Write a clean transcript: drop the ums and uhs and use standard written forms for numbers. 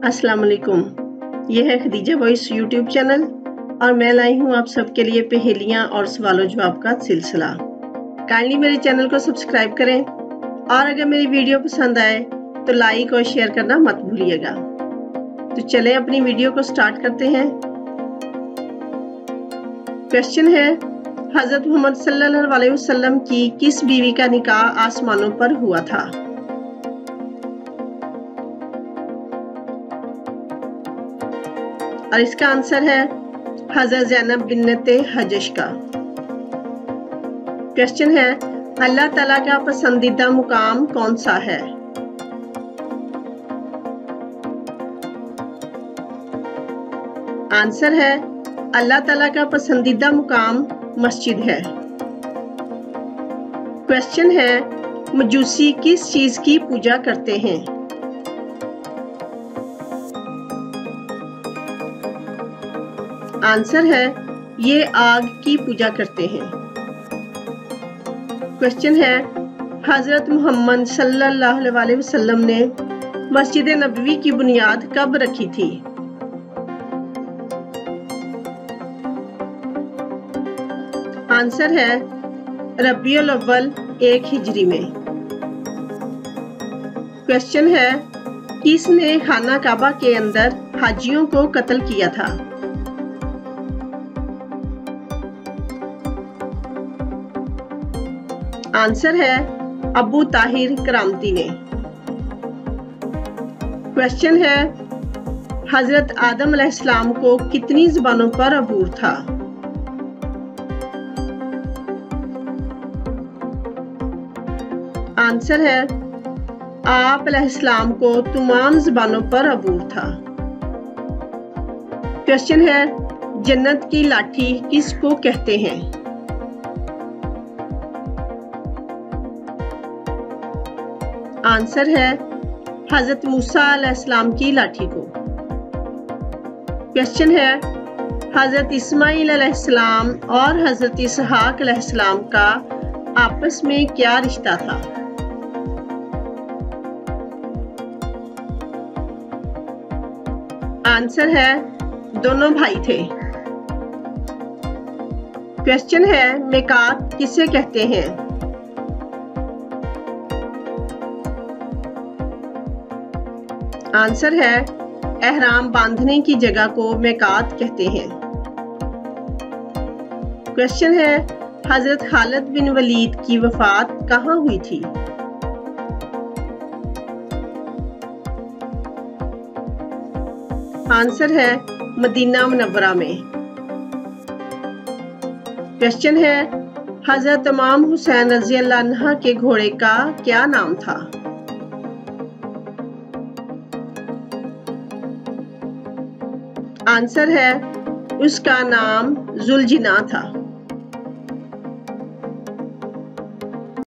अस्सलाम वालेकुम। ये है खदीजा वॉइस यूट्यूब चैनल और मैं लाई हूँ आप सबके लिए पहेलियाँ और सवालों जवाब का सिलसिला। काइंडली मेरे चैनल को सब्सक्राइब करें और अगर मेरी वीडियो पसंद आए तो लाइक और शेयर करना मत भूलिएगा। तो चलें अपनी वीडियो को स्टार्ट करते हैं। क्वेश्चन है, हज़रत मोहम्मद सल्लल्लाहु अलैहि वसल्लम की किस बीवी का निकाह आसमानों पर हुआ था? और इसका आंसर है हज़रत ज़ैनब बिन्नते हजश का। क्वेश्चन है, अल्लाह ताला का पसंदीदा मुकाम कौन सा है? आंसर है अल्लाह ताला का पसंदीदा मुकाम मस्जिद है। क्वेश्चन है, मजूसी किस चीज की पूजा करते हैं? आंसर है ये आग की पूजा करते हैं। क्वेश्चन है, हजरत मोहम्मद सल्लल्लाहु अलैहि वसल्लम ने मस्जिद नबवी की बुनियाद कब रखी थी? आंसर है रबीउल अव्वल 1 हिजरी में। क्वेश्चन है, किसने खाना काबा के अंदर हाजियों को कत्ल किया था? आंसर है अबू ताहिर करामती ने। क्वेश्चन है, हजरत आदम अलैहिस्सलाम को कितनी ज़बानों पर अबूर था? आंसर है आप अलैहिस्सलाम को तमाम ज़बानों पर अबूर था। क्वेश्चन है, जन्नत की लाठी किसको कहते हैं? आंसर है हजरत मूसा अलैहिस्सलाम की लाठी को। क्वेश्चन है, हजरत इस्माइल अलैहिस्सलाम और हजरत इसहाक अलैहिस्सलाम का आपस में क्या रिश्ता था? आंसर है दोनों भाई थे। क्वेश्चन है, मिकात किसे कहते हैं? आंसर है एहराम बांधने की जगह को मिकात कहते हैं। क्वेश्चन है, हजरत खालिद बिन वलीद की वफात कहाँ हुई थी? आंसर है मदीना मुनव्वरा में। क्वेश्चन है, हजरत इमाम हुसैन रज़ी अल्लाह अन्हा के घोड़े का क्या नाम था? आंसर है उसका नाम जुलजिना था।